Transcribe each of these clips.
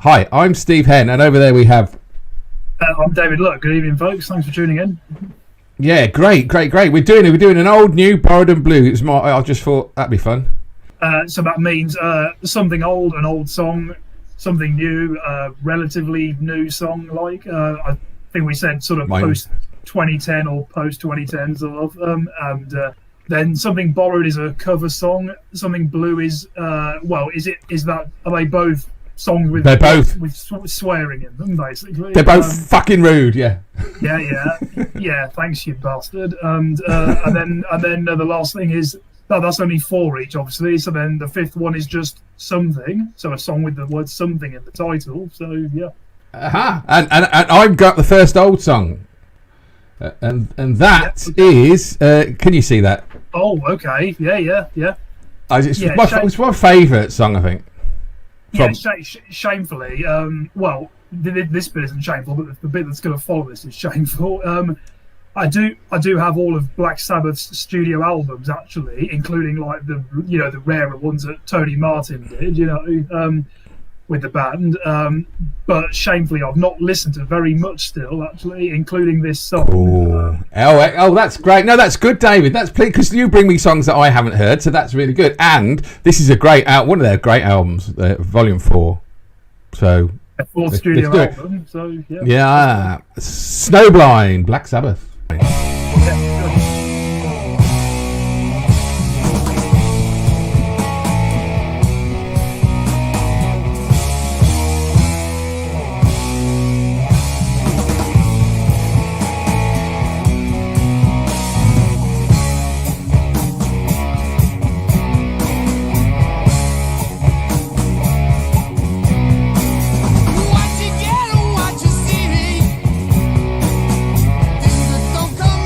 Hi, I'm Steve Henn, and over there we have... I'm David Luck. Good evening, folks. Thanks for tuning in. Yeah, great. We're doing an old, new, borrowed and blue. I just thought that'd be fun. So that means something old, an old song, something new, relatively new song. I think we said sort of post 2010 or post 2010 sort of, and then something borrowed is a cover song. Something blue is are they both songs with swearing in them, basically? They're both fucking rude, yeah. Yeah. Thanks, you bastard. And then the last thing is that's only 4 each, obviously. So then the fifth one is just something. So a song with the word something in the title. So yeah. And I've got the first old song, and that is. Can you see that? Oh, okay. Yeah. It's my favourite song, I think. Shamefully. This bit isn't shameful, but the bit that's going to follow this is shameful. I do have all of Black Sabbath's studio albums, actually, including like the rarer ones that Tony Martin did, with the band. But shamefully, I've not listened to very much still, actually, including this song. Oh, that's great. No, that's good, David. That's because you bring me songs that I haven't heard, so that's really good. And this is one of their great albums, Volume 4. So a fourth studio album. So yeah, Snowblind, Black Sabbath. What you get and what you see me. Things that don't come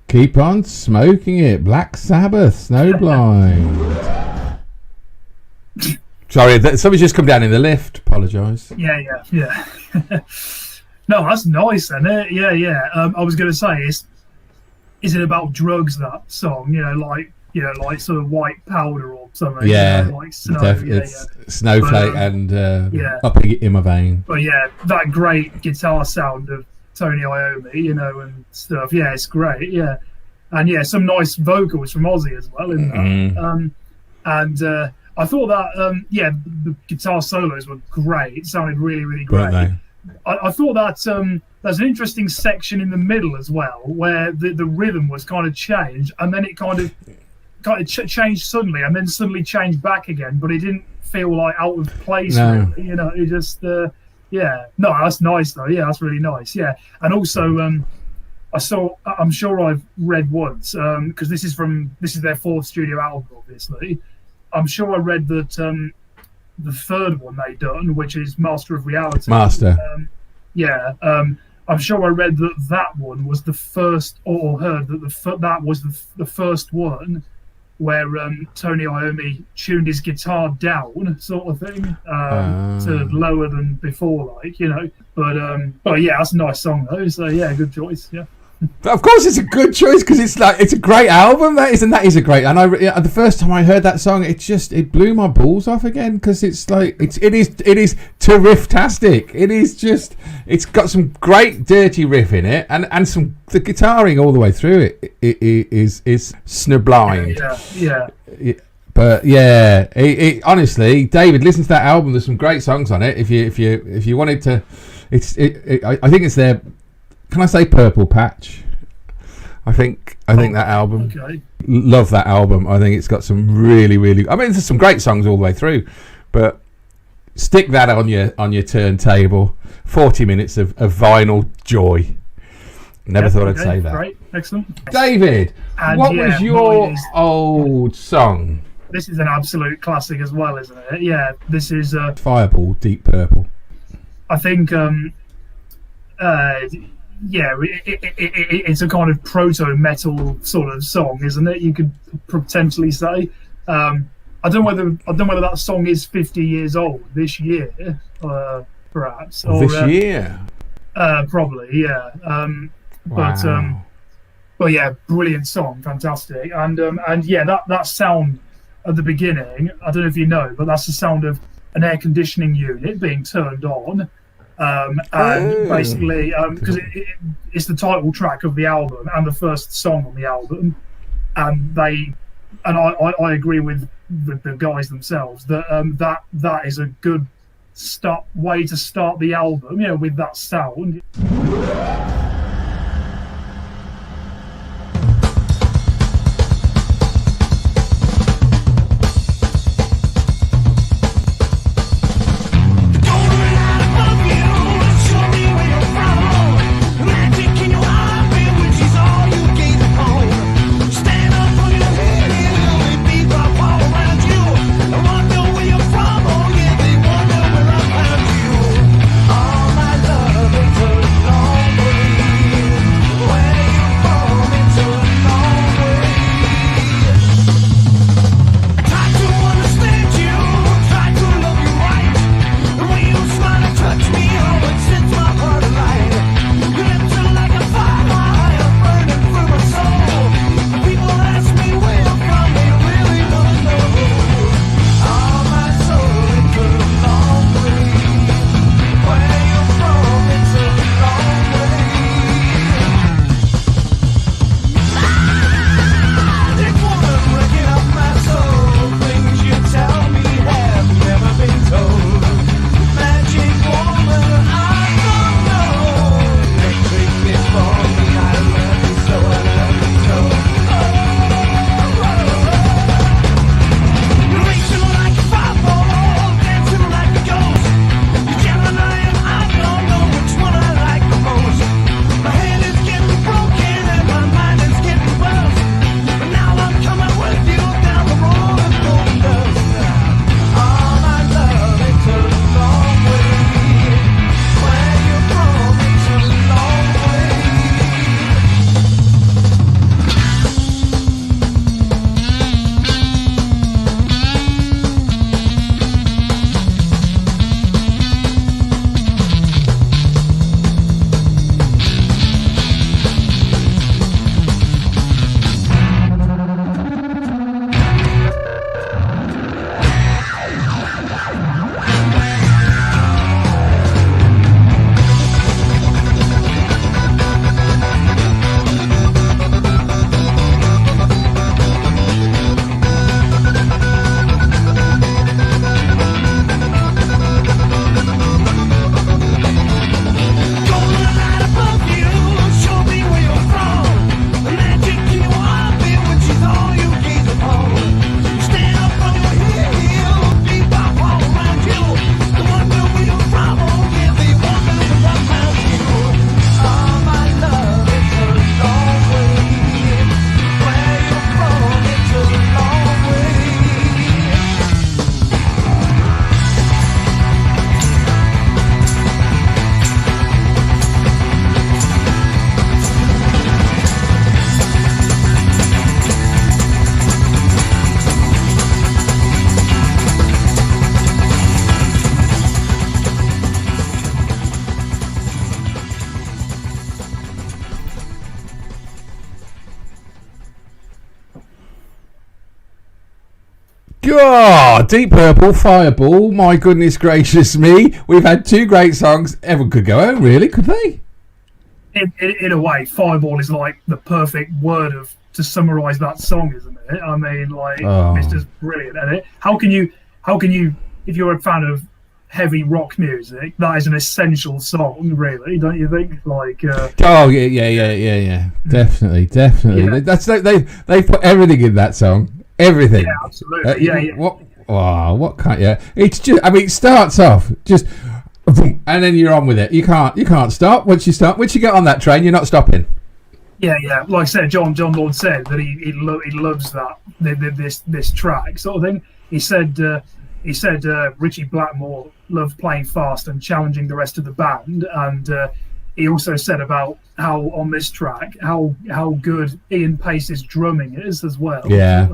Keep on smoking it. Black Sabbath, Snowblind. Sorry, somebody's just come down in the lift. Apologise. Yeah. No, that's nice, isn't it? Yeah. I was going to say, is it about drugs, that song? Like sort of white powder or something. Yeah, like snow. it's snowflake and up in my vein. But yeah, that great guitar sound of Tony Iommi, and stuff. Yeah, it's great. Yeah, and some nice vocals from Ozzy as well in that. And I thought that the guitar solos were great. It sounded really, really great. I thought that there's an interesting section in the middle as well, where the rhythm was kind of changed, and then it kind of changed suddenly, and then suddenly changed back again. But it didn't feel like out of place. No. Really. It just no, that's nice though. Yeah, that's really nice. Yeah, and also I'm sure I've read once because this is their fourth studio album, obviously. I'm sure I read that the third one they done, which is Master of Reality. I'm sure I read that one was the first, or heard that that was the first one where Tony Iommi tuned his guitar down, sort of thing, to lower than before, But yeah, that's a nice song though. So yeah, good choice. Yeah. But of course, it's a good choice because it's a great album. That is a great. And the first time I heard that song, it blew my balls off again because it is terrific-tastic. It's got some great dirty riff in it, and the guitaring all the way through it is snowblind. Yeah. But yeah, honestly, David, listen to that album. There's some great songs on it. If you wanted to, I think it's their. Can I say Purple Patch? I think that album. Okay. Love that album. I think it's got some really, really. I mean, there's some great songs all the way through, but stick that on your turntable. 40 minutes of vinyl joy. Never thought I'd say that. Great, excellent. David, what was your old song? This is an absolute classic as well, isn't it? Yeah, this is Fireball, Deep Purple. I think. It's a kind of proto-metal sort of song, isn't it? You could potentially say. I don't know whether that song is 50 years old this year, perhaps. Or, this year? Probably, yeah. Wow. But yeah, brilliant song, fantastic, and that sound at the beginning. I don't know if you know, but that's the sound of an air conditioning unit being turned on. Basically, because it's the title track of the album and the first song on the album, and I agree with the guys themselves that that is a good way to start the album, with that sound. God, Deep Purple, Fireball. My goodness gracious me. We've had two great songs. Everyone could go home, really, could they? In a way, Fireball is like the perfect word to summarise that song, isn't it? I mean, like, it's just brilliant, isn't it? How can you, if you're a fan of heavy rock music, that is an essential song, really, don't you think? Like, oh yeah, definitely. Yeah. That's they put everything in that song. Everything. Yeah, absolutely. Yeah. What can't you? It's just. I mean, it starts off just, and then you're on with it. You can't stop. Once you get on that train, you're not stopping. Yeah. Like I said, John Lord said that he loves that this track sort of thing. He said Richie Blackmore loved playing fast and challenging the rest of the band, and he also said about how on this track how good Ian Pace's drumming is as well. Yeah,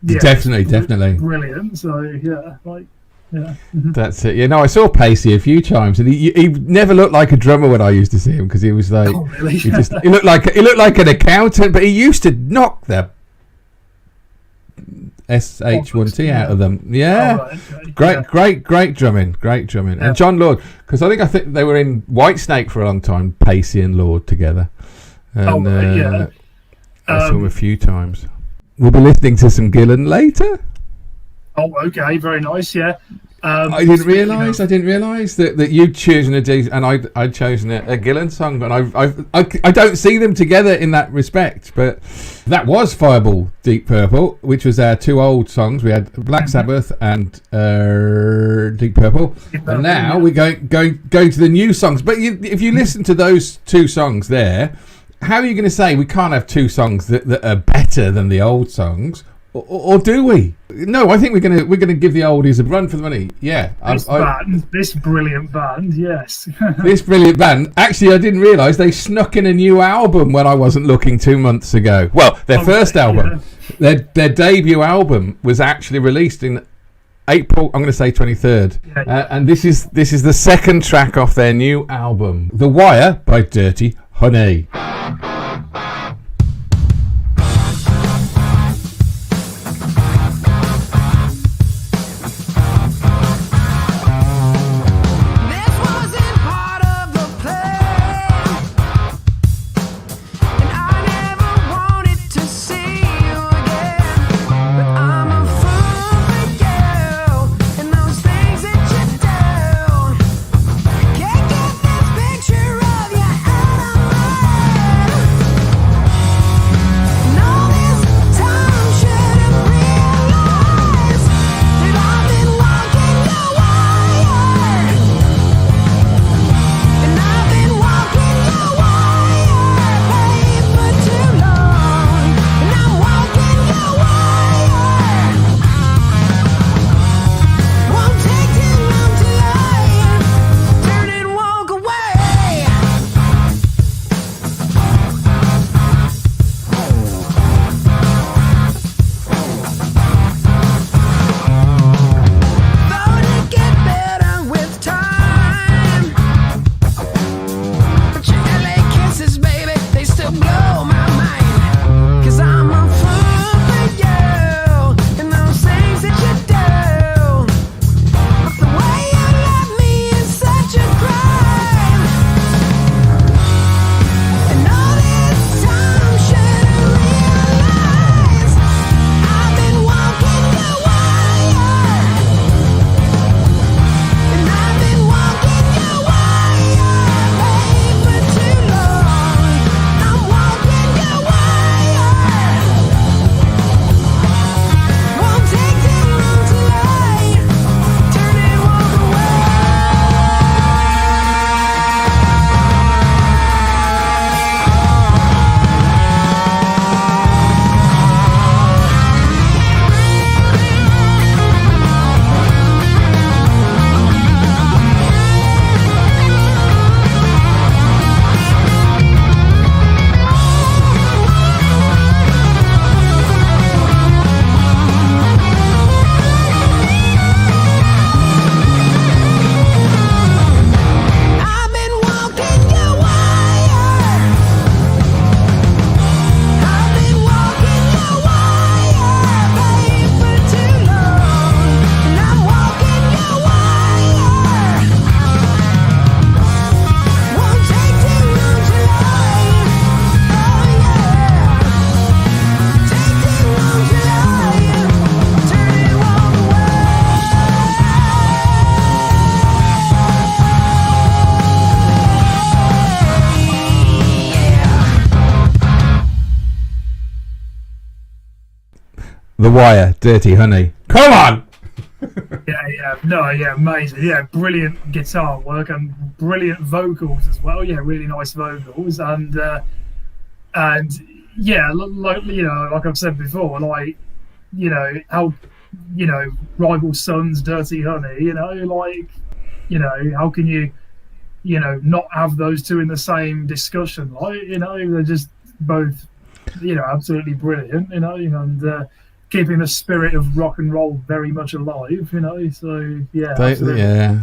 definitely brilliant. So yeah, like. Yeah. That's it. You know, I saw Pacey a few times, and he never looked like a drummer when I used to see him, because he was like, really? he looked like an accountant, but he used to knock the SH1T out of them. Yeah. Oh, right, okay. Great drumming. Yeah. And John Lord, because I think they were in Whitesnake for a long time, Pacey and Lord together. And, I saw him a few times. We'll be listening to some Gillan later. Oh, okay, very nice. Yeah. I didn't realise that you'd chosen a D and I'd chosen a Gillan song, and I don't see them together in that respect. But that was Fireball, Deep Purple, which was our two old songs. We had Black Sabbath and Deep Purple, and now we're going to the new songs. But if you listen to those two songs there, how are you going to say we can't have two songs that are better than the old songs? Or do we? No, I think we're gonna give the oldies a run for the money. Yeah, this brilliant band, yes. This brilliant band. Actually, I didn't realise they snuck in a new album when I wasn't looking 2 months ago. Well, their first album, their debut album, was actually released in April. I'm going to say 23rd, and this is the second track off their new album, The Wire by Dirty Honey. The Wire, Dirty Honey. Come on! Amazing. Yeah, brilliant guitar work and brilliant vocals as well. Yeah, really nice vocals and yeah, like I've said before, like how Rival Sons, Dirty Honey. How can you not have those two in the same discussion? Like they're just both absolutely brilliant. And keeping the spirit of rock and roll very much alive, So yeah, absolutely. Yeah.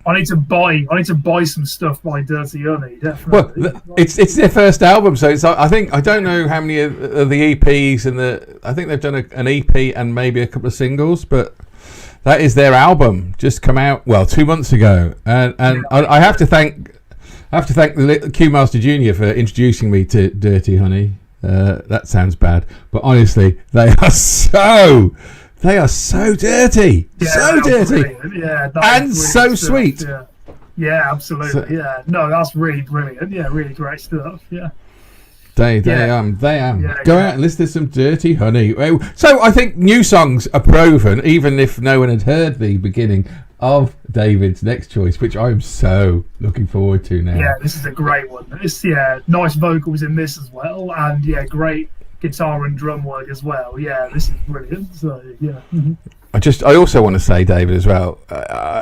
I need to buy some stuff by Dirty Honey, definitely. Well, it's their first album, so it's. I think I don't know how many of the EPs and I think they've done an EP and maybe a couple of singles, but that is their album, just come out 2 months ago, and I have to thank the Q Master Jr. for introducing me to Dirty Honey. That sounds bad, but honestly, they are so dirty, so dirty, and so sweet. Yeah, absolutely. No, that's really brilliant. Yeah, really great stuff. Yeah. They am. Go out and listen to some Dirty Honey. So I think new songs are proven, even if no one had heard the beginning of David's next choice, which I'm so looking forward to now. Yeah, this is a great one. It's nice vocals in this as well, and great guitar and drum work as well. Yeah, this is brilliant. So yeah. I also want to say, David, as well,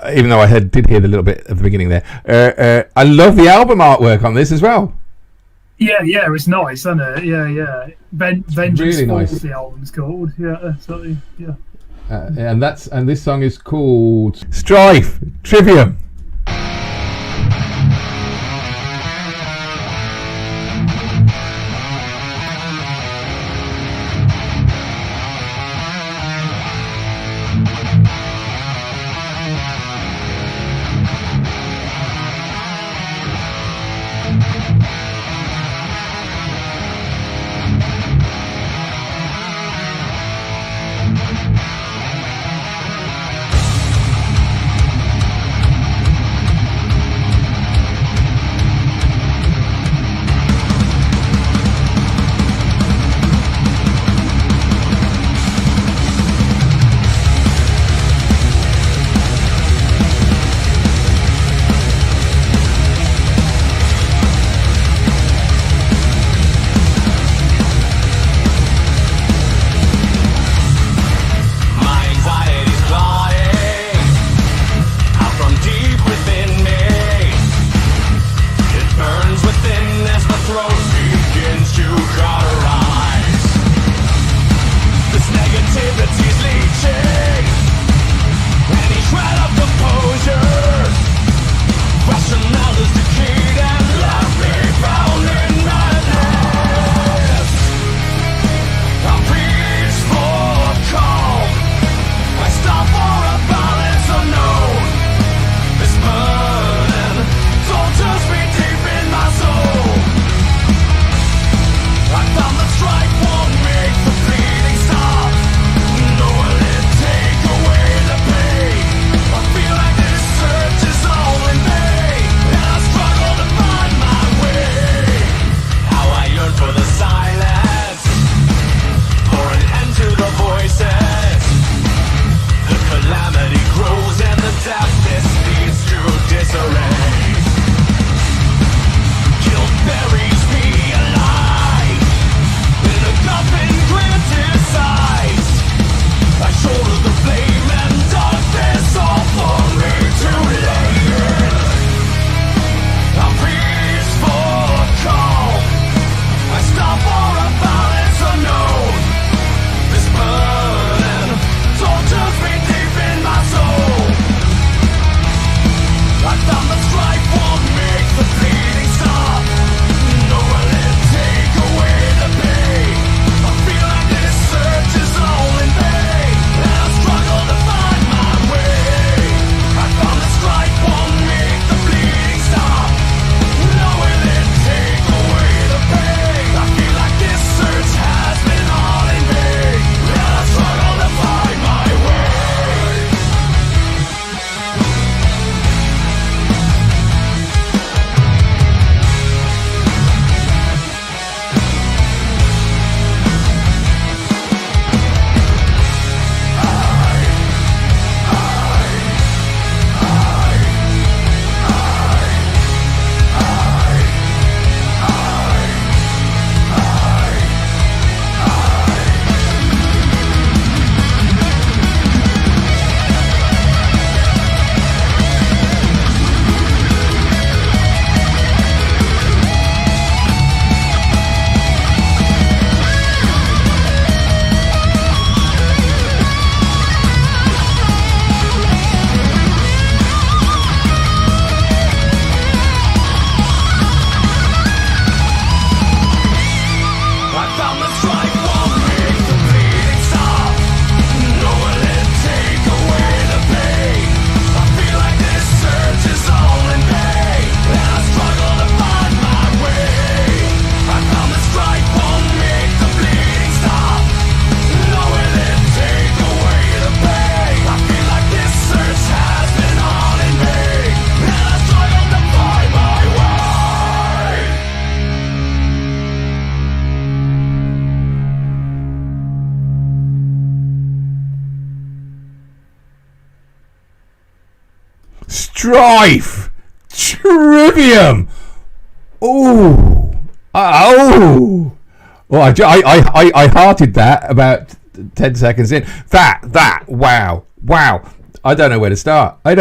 even though I did hear the little bit at the beginning there, I love the album artwork on this as well. Yeah, it's nice, isn't it? Yeah. Vengeance really Falls, nice. the album's called. Yeah, so yeah. And this song is called Strife Trivium. Strife, Trivium. Oh, oh. Well, I hearted that about 10 seconds in. That, wow. I don't know where to start. I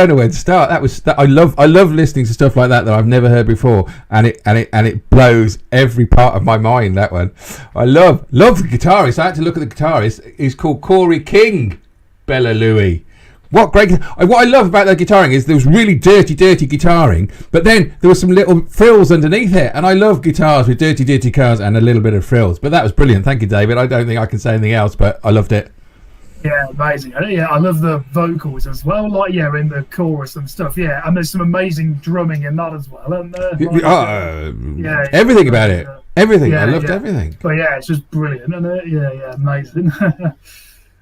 love listening to stuff like that I've never heard before, and it blows every part of my mind. That one, I love the guitarist. I had to look at the guitarist. He's called Corey King, Bella Louie. What I love about that guitaring is there was really dirty guitaring, but then there was some little frills underneath it, and I love guitars with dirty guitars and a little bit of frills. But that was brilliant. Thank you, David. I don't think I can say anything else, but I loved it. Yeah, amazing. Yeah, I love the vocals as well, like in the chorus and stuff. Yeah, and there's some amazing drumming in that as well. And everything about it. Everything. I loved everything. But yeah, it's just brilliant, and amazing.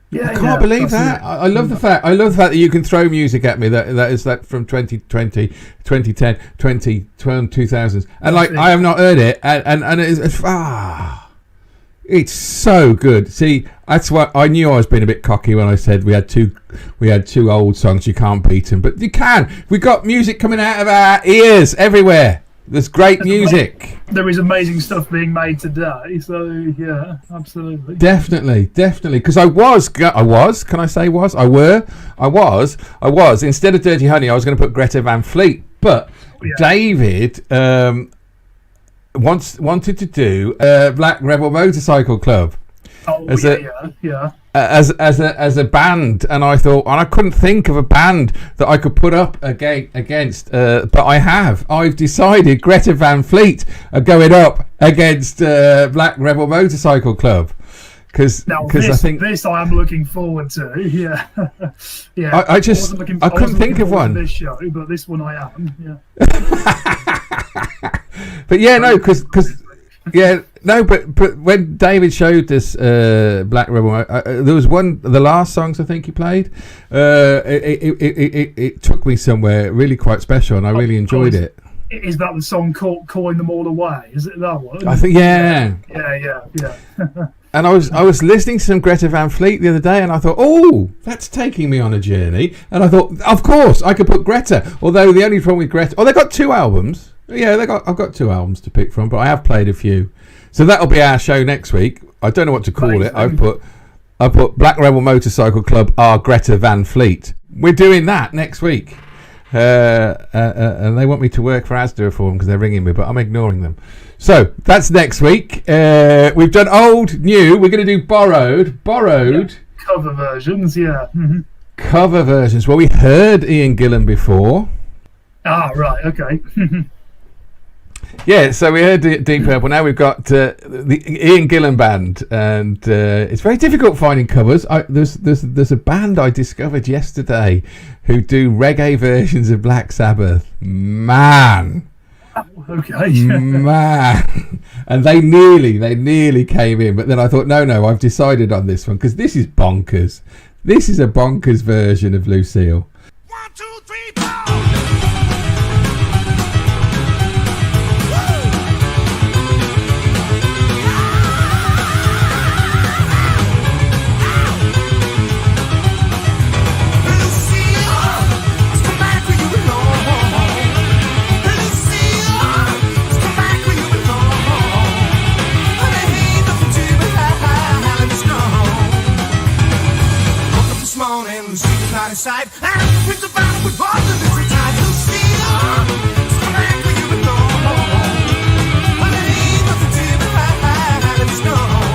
I can't believe that. I love the fact. That you can throw music at me that is from 2020, 2010, 2012, 2000s, and like I have not heard it, and it's so good. See, that's why I knew I was being a bit cocky when I said we had two old songs. You can't beat them, but you can. We got music coming out of our ears everywhere. There's great music. There is amazing stuff being made today. So yeah, absolutely. Definitely. Because I was. Can I say was? I was. Instead of Dirty Honey, I was going to put Greta Van Fleet. But David wanted to do Black Rebel Motorcycle Club. As a band, and I thought, and I couldn't think of a band that I could put up against, but I've decided Greta Van Fleet are going up against Black Rebel Motorcycle Club, because I think this I am looking forward to. Yeah. I couldn't think of one. This show, but this one I am. Yeah. But yeah, no, because. Yeah, no, but when David showed this Black Rebel, there was the last songs I think he played. It took me somewhere really quite special, and I really enjoyed it. Is that the song called "Calling Them All Away"? Is it that one? I think, yeah. And I was listening to some Greta Van Fleet the other day, and I thought, oh, that's taking me on a journey. And I thought, of course, I could put Greta. Although the only problem with Greta, they got 2 albums. Yeah, I've got 2 albums to pick from, but I have played a few. So that'll be our show next week. I don't know what to call it. I put Black Rebel Motorcycle Club are Greta Van Fleet. We're doing that next week. And they want me to work for Asda for them because they're ringing me, but I'm ignoring them. So that's next week. We've done old, new. We're going to do borrowed. Yeah. Cover versions, yeah. Mm-hmm. Cover versions. Well, we heard Ian Gillan before. Ah, right, okay. Yeah, so we heard Deep Purple. Now we've got the Ian Gillan band, and it's very difficult finding covers. There's a band I discovered yesterday who do reggae versions of Black Sabbath. Man, okay, man, and they nearly came in, but then I thought, no, I've decided on this one because this is bonkers. This is a bonkers version of Lucille. 1, 2, 3, 4. Side and print the battle with all the little time to see come back where you belong. But it ain't nothing to be right and strong.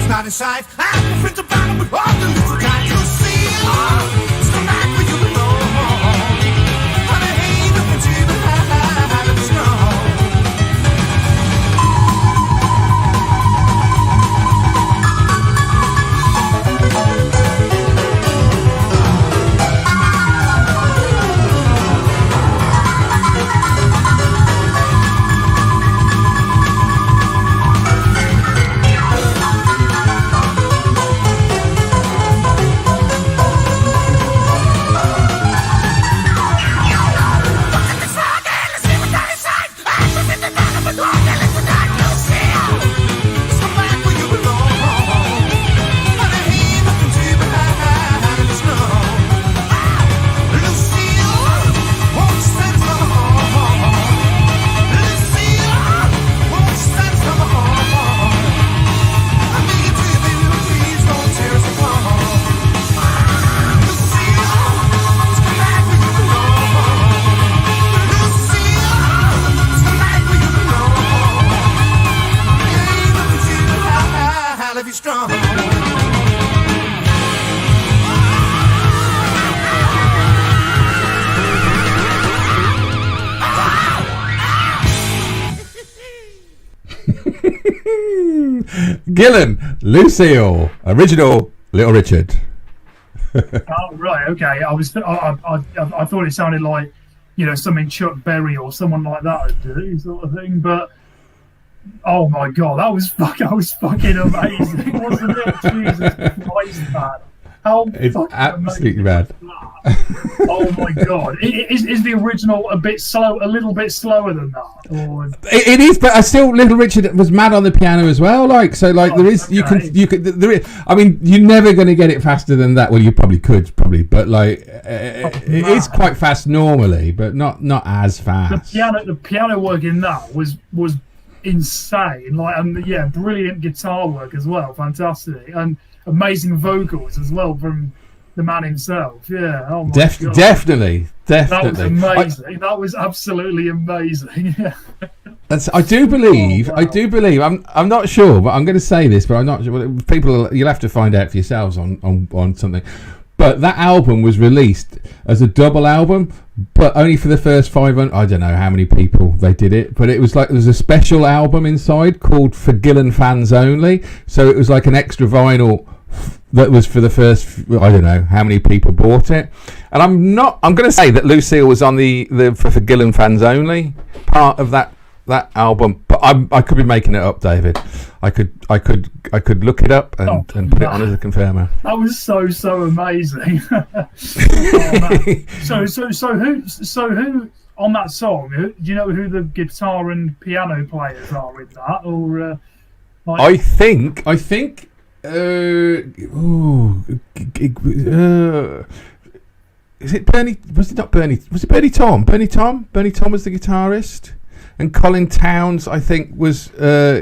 Not inside. I print the battle with all the little time to see. Come back where you belong. And I ain't nothing to be hide and strong. Gillan, Lucille, original Little Richard. Oh right, okay. I thought it sounded like, you know, something Chuck Berry or someone like that would do, sort of thing. But oh my god, that was fucking amazing, wasn't it? Jesus Christ, man! It's absolutely mad. Oh my god! Is the original a little bit slower than that? Or... It is, but I still, Little Richard was mad on the piano as well. Like, so, like, there is, okay. you could, there is. I mean, you're never going to get it faster than that. Well, you probably could, but like, it is quite fast normally, but not as fast. The piano work in that was insane. Like, and yeah, brilliant guitar work as well, fantastic, and amazing vocals as well from the man himself. Yeah. Oh my god. Definitely. That was amazing. That was absolutely amazing. I do believe. I'm not sure, but I'm going to say this. But I'm not sure. People, you'll have to find out for yourselves on something. But that album was released as a double album, but only for the first 500. I don't know how many people they did it, but it was like there was a special album inside called For Gillan Fans Only. So it was like an extra vinyl that was for the first, I don't know how many people bought it. And I'm going to say that Lucille was on the for Gillan Fans Only part of that album, but I could be making it up, David. I could look it up and put it on as a confirmer. That was so amazing. So who on that song? Do you know who the guitar and piano players are in that? Or I think. Is it Bernie? Was it not Bernie? Was it Bernie Tom? Bernie Tom was the guitarist, and Colin Towns, I think, was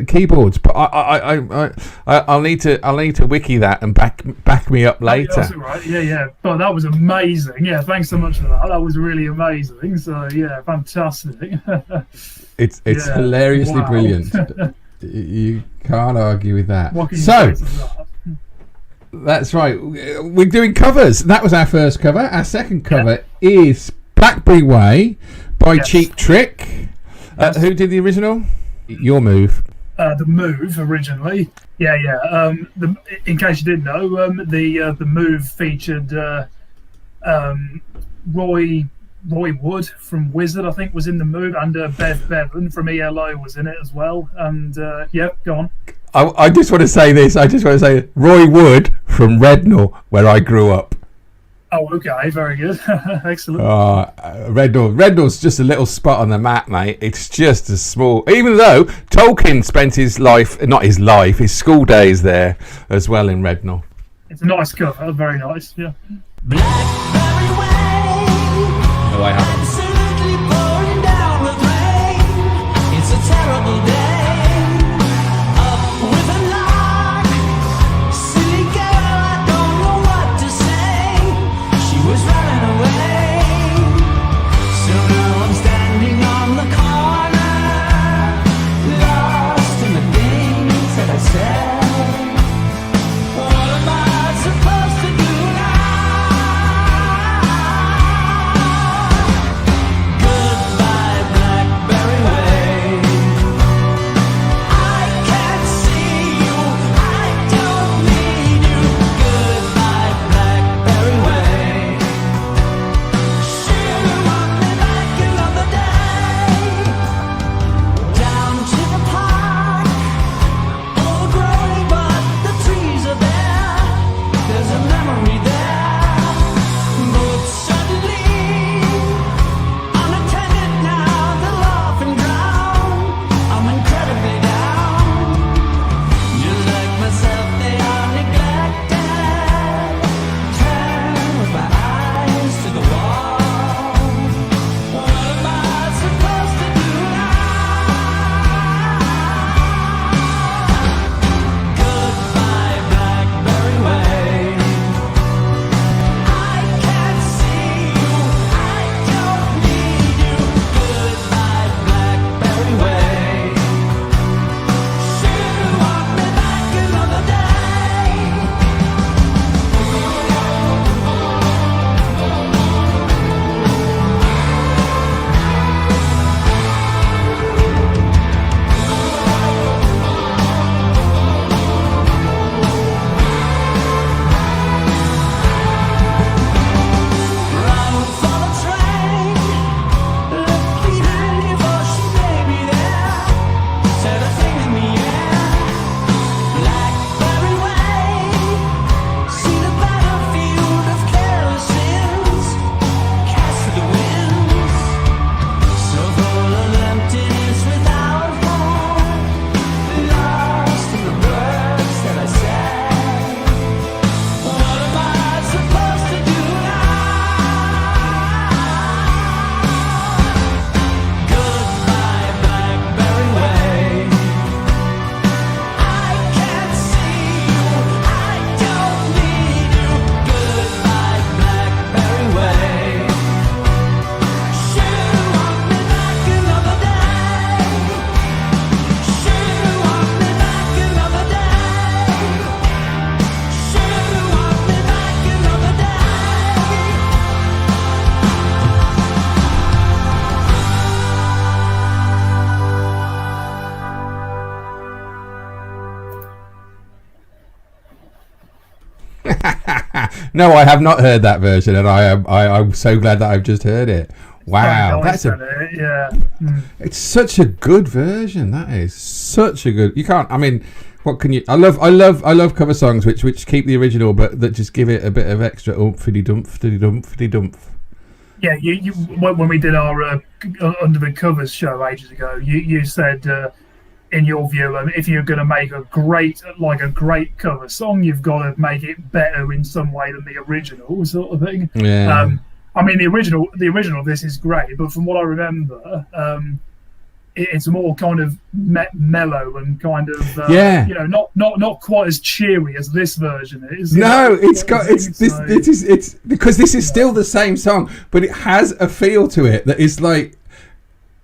keyboards. But I'll need to wiki that and back me up later. That's right. Yeah. But that was amazing. Yeah, thanks so much for that. That was really amazing. So yeah, fantastic. It's hilariously brilliant. You can't argue with that. So that's right. We're doing covers. That was our first cover. Our second cover is Blackberry Way by Cheap Trick. Who did the original? Your Move. The Move originally. Yeah. In case you didn't know, the Move featured Roy Wood from Wizard, I think, was in the Move, and Bev Bevan from ELO was in it as well. And go on. I just want to say this. Roy Wood from Rednall, where I grew up. Oh, okay, very good. Excellent. Rednall's just a little spot on the map, mate. It's just a small. Even though Tolkien spent his school days there as well in Rednall. It's a nice cover, very nice. Yeah. Blackberry Way. No, I haven't. Absolutely pouring down with rain. It's a terrible day. Up with a lark. Silly girl, I don't know what to say. She was running away. So now I'm standing on the corner, lost in the things that I said. What am I supposed to do now? No, I have not heard that version, and I'm so glad that I've just heard it. Wow, nice, it's such a good version. That is such a good. You can't. I mean, what can you? I love cover songs which keep the original, but that just give it a bit of extra oomphy dumph. Yeah, you when we did our Under the Covers show ages ago, you said in your view, if you're going to make a great cover song, you've got to make it better in some way than the original, sort of thing. Yeah. I mean, the original of this is great, but from what I remember, it's more kind of mellow and kind of not quite as cheery as this version is. No, it's because this is still the same song, but it has a feel to it that is like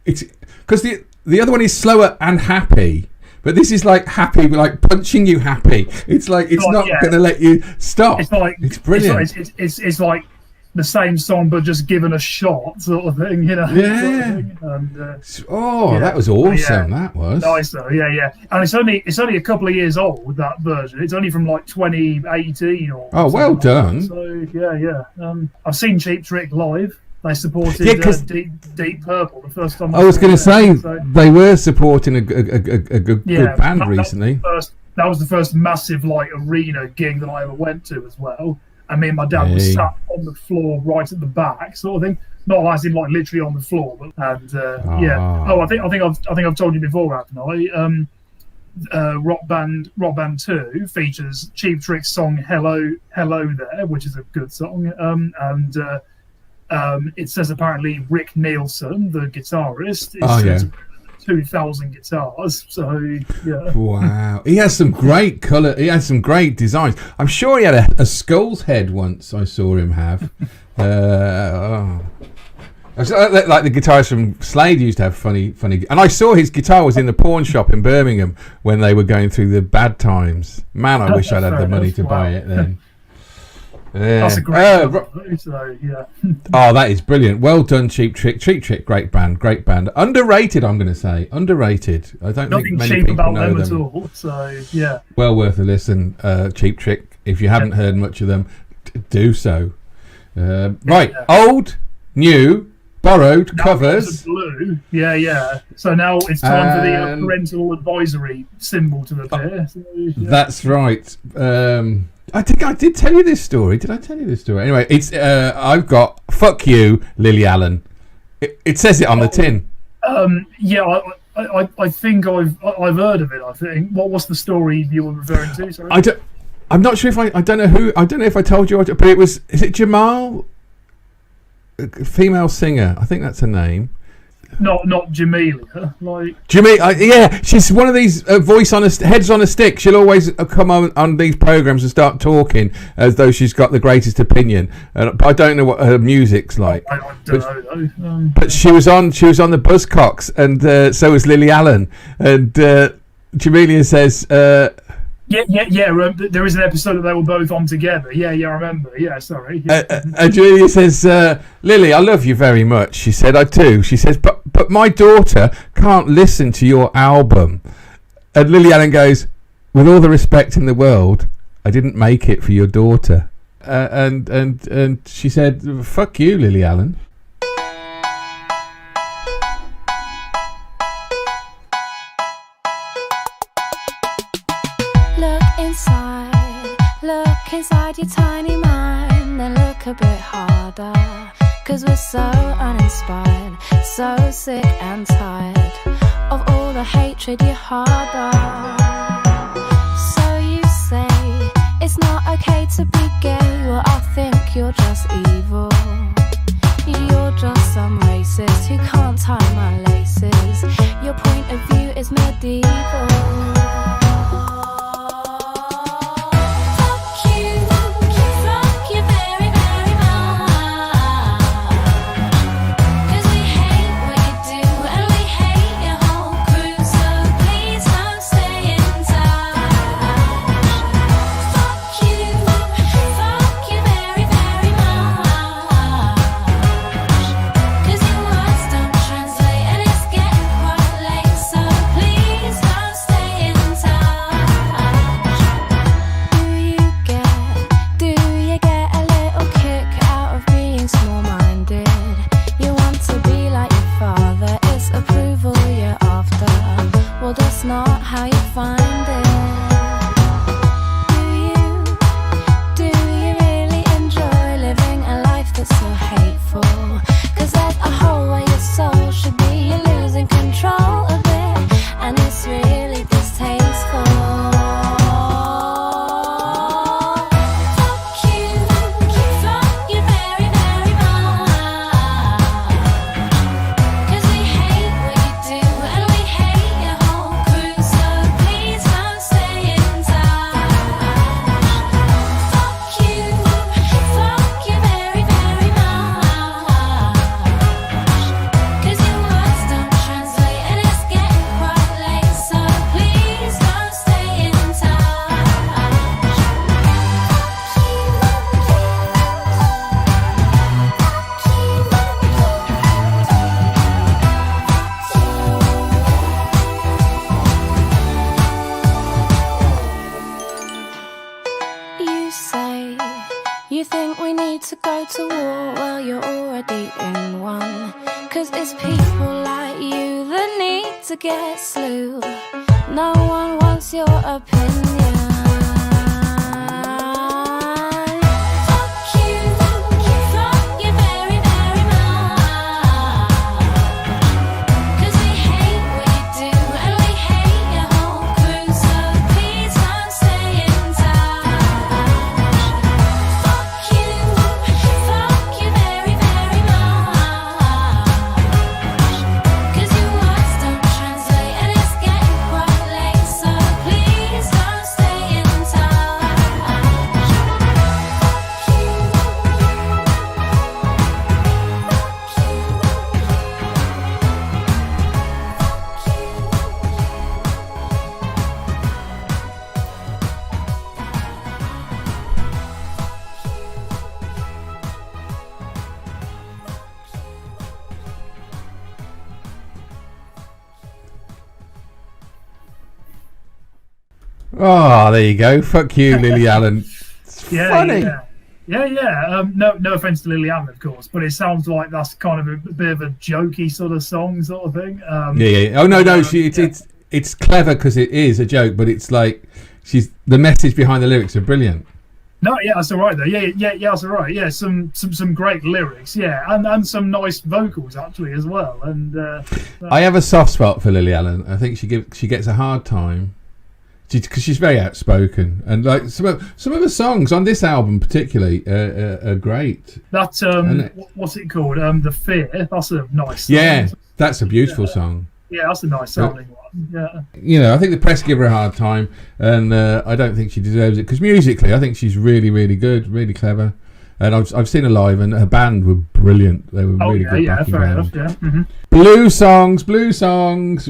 it's because the other one is slower and happy. But this is like happy, like punching you happy. It's like it's not going to let you stop. It's brilliant. It's like the same song, but just given a shot, sort of thing, Yeah. Sort of thing. And, that was awesome. That was nice, though. Yeah. And it's only a couple of years old, that version. It's only from like 2018 or. Oh, well done. Like so yeah. I've seen Cheap Trick live. They supported Deep Purple the first time. I was going to say they were supporting a good band recently. That was the first massive like arena gig that I ever went to as well. And me and my dad was sat on the floor right at the back, sort of thing. Not as in like literally on the floor, but Oh, I think I've told you before, haven't I? Rock Band 2 features Cheap Trick's song "Hello There," which is a good song. It says apparently Rick Nielsen, the guitarist, is 2,000 guitars. So yeah. Wow, he has some great colour. He has some great designs. I'm sure he had a skull's head once. I saw him have. Like the guitarists from Slade used to have funny. And I saw his guitar was in the pawn shop in Birmingham when they were going through the bad times. Man, I wish I'd had the money to buy it then. Yeah. That's a great so, yeah. Oh, that is brilliant. Well done, Cheap Trick. Cheap Trick, great band. Underrated, I'm going to say. Underrated. I don't think many people about know them at all. So, yeah. Well worth a listen, Cheap Trick. If you haven't heard much of them, do so. Old, new, borrowed now covers. Blue. Yeah. So now it's time for the parental advisory symbol to appear. So, That's right. I think I did tell you this story. Did I tell you this story? Anyway, it's I've got "Fuck You, Lily Allen." It says it on the tin. I think I've heard of it. I think. What's the story you were referring to? Sorry. I'm not sure if I don't know who. I don't know if I told you, but it was. Is it Jamal? A female singer. I think that's her name. Not Jamelia, like yeah, she's one of these heads on a stick. She'll always come on these programs and start talking as though she's got the greatest opinion. But I don't know what her music's like. I don't know though. But she was on the Buzzcocks, and so was Lily Allen. And Jamelia says. Yeah. There is an episode that they were both on together. Yeah, I remember. Yeah, sorry. And Julia says, "Lily, I love you very much." She said, "I do." She says, "But my daughter can't listen to your album." And Lily Allen goes, "With all the respect in the world, I didn't make it for your daughter." And she said, "Fuck you, Lily Allen." Look inside your tiny mind, then look a bit harder. 'Cause we're so uninspired, so sick and tired of all the hatred you harbor. So you say it's not okay to be gay. Well, I think you're just evil. You're just some racist who can't tie my laces. Your point of view is medieval. Time You think we need to go to war? Well, you're already in one. 'Cause it's people like you that need to get slew. No one wants your opinion. Fuck you very, very much. 'Cause we hate what you do and we hate your whole crew. So please don't stay in touch. Fuck you very, very much. 'Cause your words don't translate and it's getting quite late. So please don't stay in touch. Oh, there you go. Fuck you, Lily Allen. It's Yeah, funny. yeah. No offense to Lily Allen, of course, but it sounds like that's kind of a bit of a jokey sort of song, sort of thing. Yeah. Oh no. It's clever because it is a joke, but it's like the message behind the lyrics are brilliant. No, yeah, that's all right though. Yeah, that's all right. Yeah, some great lyrics. Yeah, and some nice vocals actually as well. And I have a soft spot for Lily Allen. I think she gets a hard time because she's very outspoken, and like some of the songs on this album particularly are great. That what's it called? The Fear. That's a nice song. Yeah, that's a beautiful song. Yeah, that's a nice sounding one. Yeah. You know, I think the press give her a hard time, and I don't think she deserves it because musically, I think she's really, really good, really clever. And I've seen her live, and her band were brilliant. They were really good backing band. Enough, yeah. Mm-hmm. Blue songs.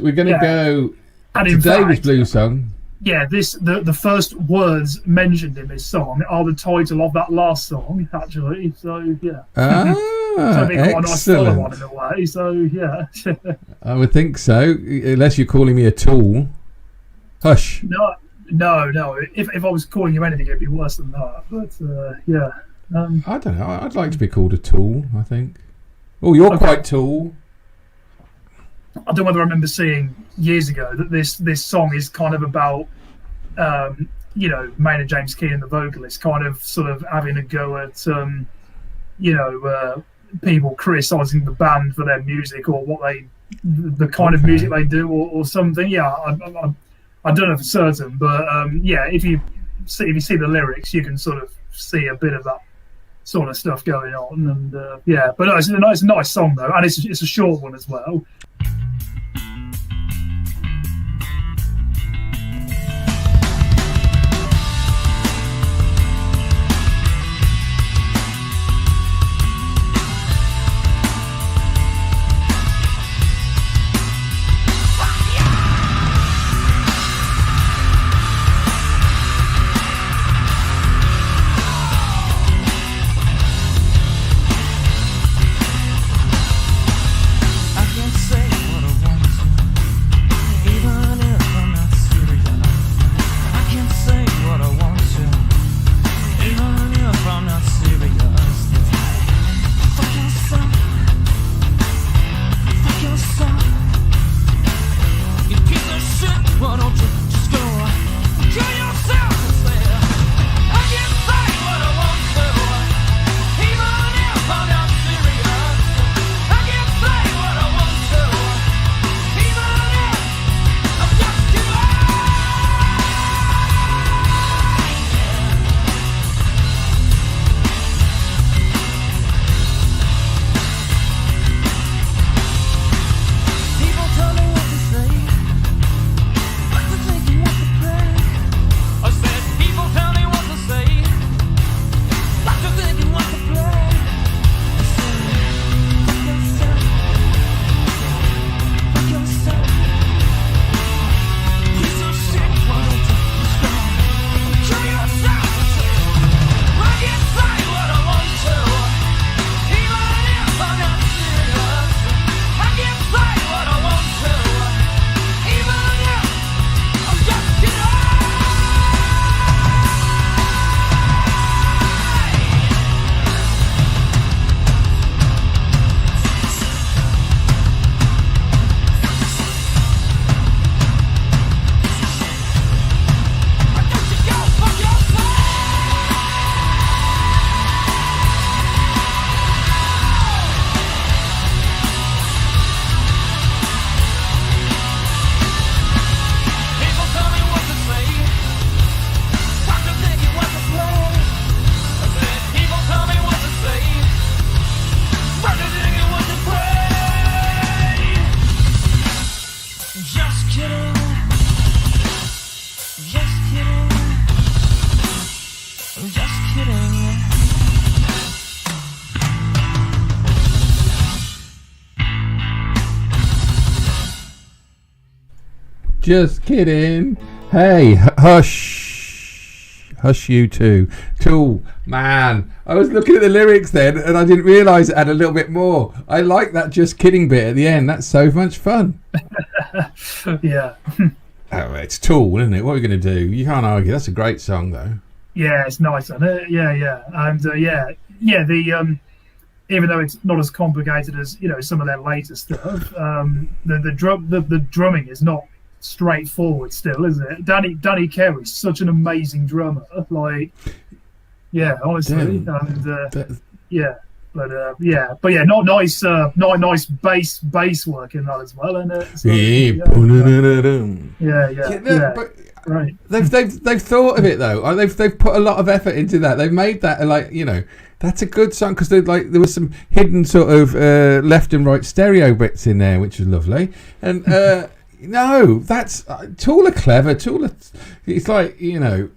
We're gonna go. And in Today fact, was Blue Song. Yeah, the first words mentioned in this song are the title of that last song, actually. So yeah. So they got a nice follow on in a way. So yeah. I would think so, unless you're calling me a tool. Hush. No. If I was calling you anything, it'd be worse than that. But yeah. I don't know. I'd like to be called a tool. I think. Oh, you're quite tall. I don't know whether I remember seeing years ago that this song is kind of about, Maynard James Keenan, the vocalist, kind of sort of having a go at, people criticising the band for their music or the kind of music they do or something. Yeah, I don't know for certain, but if you see the lyrics, you can sort of see a bit of that sort of stuff going on. And but no, it's a nice song though, and it's a short one as well. I can't say Just kidding. Hey, hush. Hush you too. Tool. Man, I was looking at the lyrics then and I didn't realise it had a little bit more. I like that just kidding bit at the end. That's so much fun. Yeah. Oh, it's Tool, isn't it? What are we going to do? You can't argue. That's a great song, though. Yeah, it's nice, isn't it? Yeah. And the even though it's not as complicated as some of their later stuff, the drumming is not straightforward still, is it? Danny Carey's such an amazing drummer. Like, yeah, honestly, not nice bass work in that as well, isn't it? So, but right. They've thought of it though. They've put a lot of effort into that. They've made that that's a good song because there was some hidden sort of left and right stereo bits in there, which was lovely. And no, that's Tool are clever. Tool, it's like you're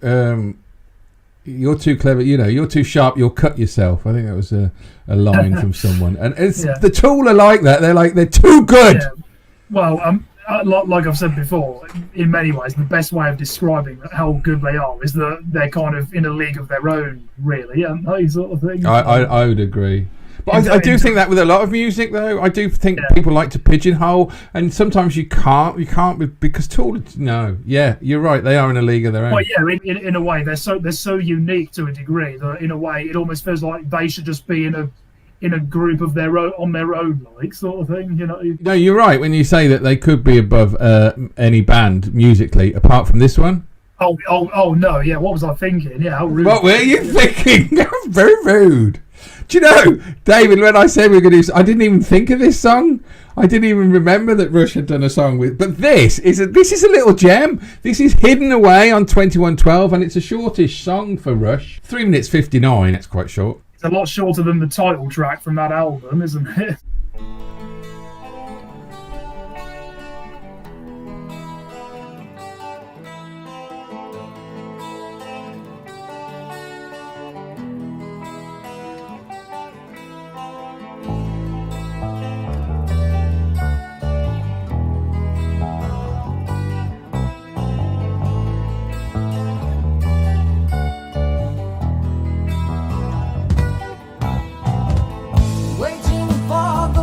too clever. You're too sharp. You'll cut yourself. I think that was a line from someone. And it's the Tool are like that. They're too good. Yeah. Well, like I've said before, in many ways, the best way of describing how good they are is that they're kind of in a league of their own, really, aren't they, sort of thing. I would agree. But I do think that with a lot of music, though, I do think people like to pigeonhole, and sometimes you can't because Tool. No, you're right. They are in a league of their own. Well, yeah, in a way, they're so unique to a degree that in a way it almost feels like they should just be in a group of their own, on their own, like sort of thing. No, you're right when you say that they could be above any band musically, apart from this one. Oh no, yeah. What was I thinking? Yeah, how rude. What were you thinking? Very rude. Do you know, David, when I said we were going to I didn't even think of this song. I didn't even remember that Rush had done a song with. But this is a little gem. This is hidden away on 2112, and it's a shortish song for Rush. 3 minutes 59. It's quite short. It's a lot shorter than the title track from that album, isn't it? Waiting for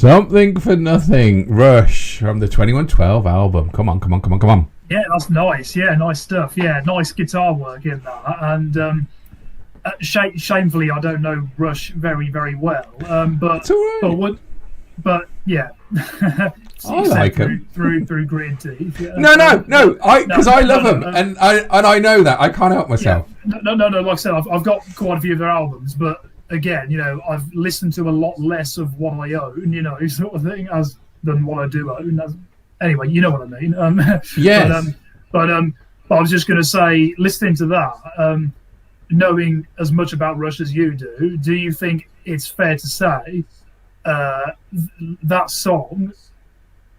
Something for Nothing, Rush, from the 2112 album. Come on. Yeah, that's nice. Yeah, nice stuff. Yeah, nice guitar work in that. And shamefully, I don't know Rush very, very well. But yeah. I like him through Green Teeth. Yeah. No, because I love him, and I know that I can't help myself. Yeah. No. Like I said, I've got quite a few of their albums, but again, I've listened to a lot less of what I own, sort of thing, than what I do own. Anyway, you know what I mean. Yes. But I was just going to say, listening to that, knowing as much about Rush as you do you think it's fair to say that song,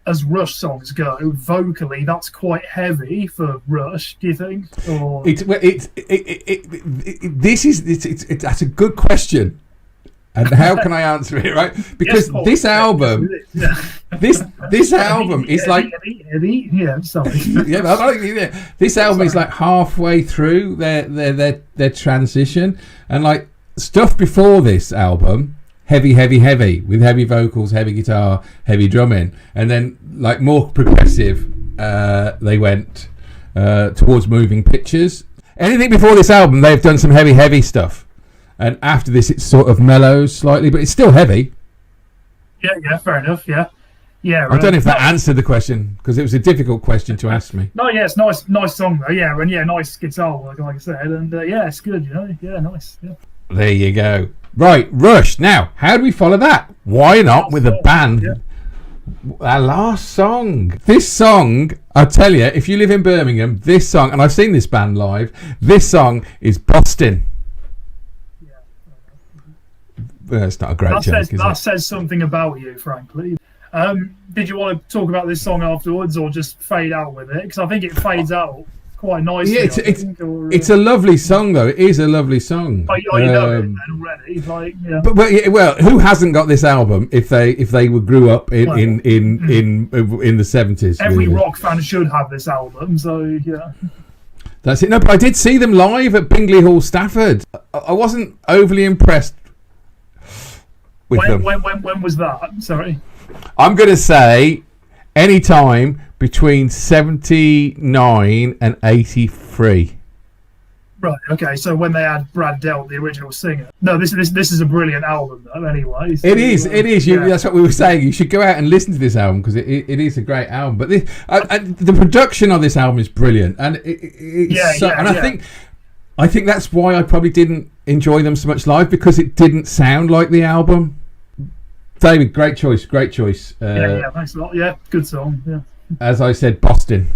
as Rush songs go, vocally, that's quite heavy for Rush? Do you think? Or... That's a good question, and how can I answer it? Right, because this album, this album is like, this album is like halfway through their transition, and like stuff before this album. Heavy, with heavy vocals, heavy guitar, heavy drumming, and then like more progressive. They went towards moving pictures. Anything before this album, they've done some heavy stuff, and after this, it sort of mellows slightly, but it's still heavy. Yeah, fair enough. Yeah. I don't know if that answered the question, because it was a difficult question to ask me. No, yeah, it's nice song though. Yeah, and nice guitar work, like I said, and it's good. Yeah, nice. Yeah. There you go. Right, Rush. Now, how do we follow that? Why not with a band? Yeah. Our last song. This song, I tell you, if you live in Birmingham, this song, and I've seen this band live, this song is Boston. Well, it's not a great joke, that says something about you, frankly. Did you want to talk about this song afterwards, or just fade out with it? Because I think it fades out quite nicely. Yeah, it's a lovely song, though. It is a lovely song. Oh, you know it then already. Like, yeah. But who hasn't got this album if they grew up in the 70s? Every rock fan should have this album. So yeah. That's it. No, but I did see them live at Bingley Hall, Stafford. I wasn't overly impressed with them. When was that? Sorry. I'm going to say any time between 79 and 83. Right. Okay. So when they had Brad Delp, the original singer. No, this is a brilliant album, though. Anyway, so, it is. That's what we were saying. You should go out and listen to this album because it is a great album. But the production on this album is brilliant, and I think that's why I probably didn't enjoy them so much live, because it didn't sound like the album. David, great choice. Yeah, thanks a lot. Yeah, good song. Yeah. As I said, Boston.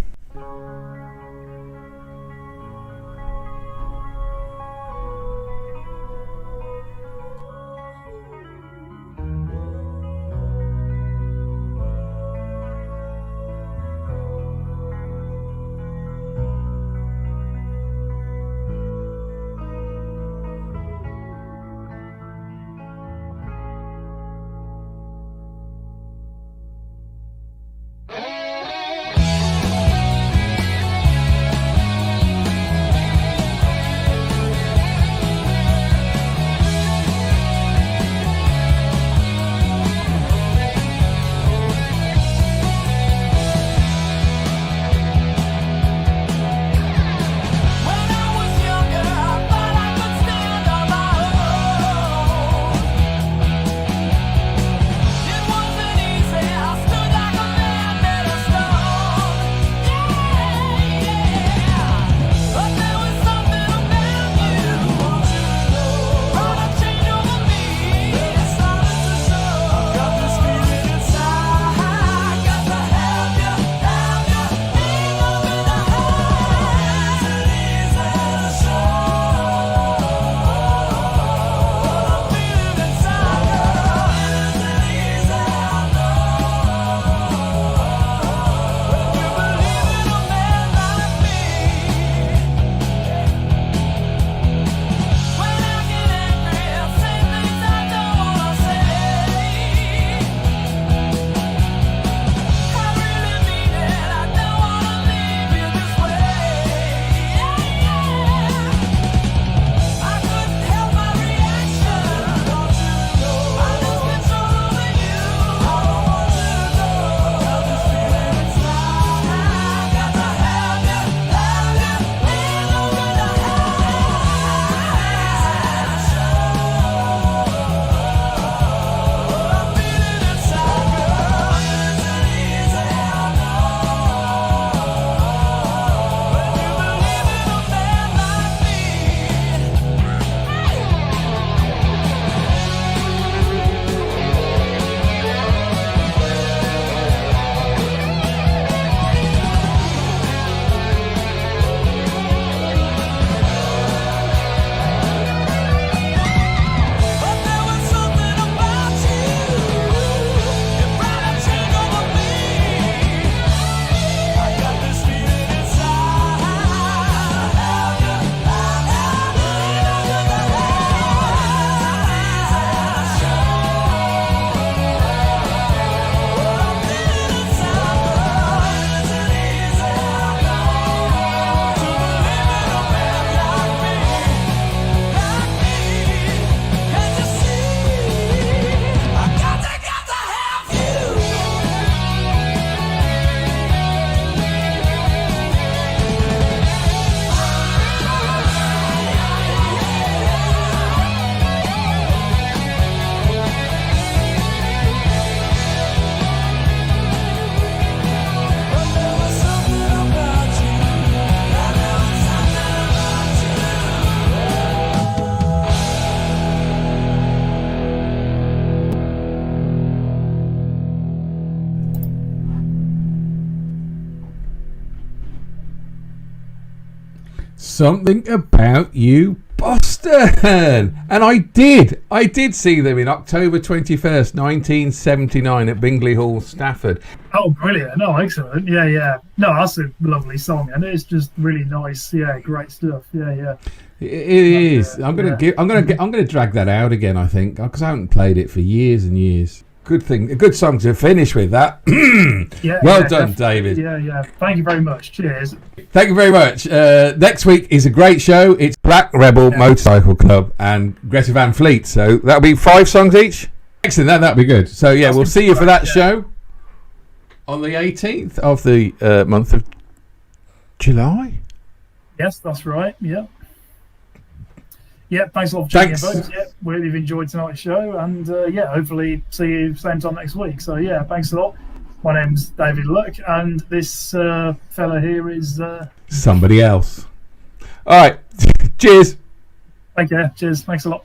Something About You Boston. And I did see them in October 21st, 1979 at Bingley Hall, Stafford. Oh, brilliant. No, excellent. Yeah. No, that's a lovely song, and it's just really nice. Yeah, great stuff. Yeah. It is. I'm gonna drag that out again, I think, because I haven't played it for years and years. Good thing, a good song to finish with that. Well done, David. Yeah. Thank you very much. Cheers. Thank you very much. Next week is a great show. It's Black Rebel Motorcycle Club and Greta Van Fleet. So that'll be 5 songs each. Excellent. That'll be good. So yeah, we'll see you for that show on the 18th of the month of July. Yes, that's right. Yeah. Yeah, thanks a lot for tuning in, folks. Yeah, really enjoyed tonight's show, and hopefully see you same time next week. So yeah, thanks a lot. My name's David Luck, and this fella here is somebody else. All right, cheers. Take care. Cheers. Thanks a lot.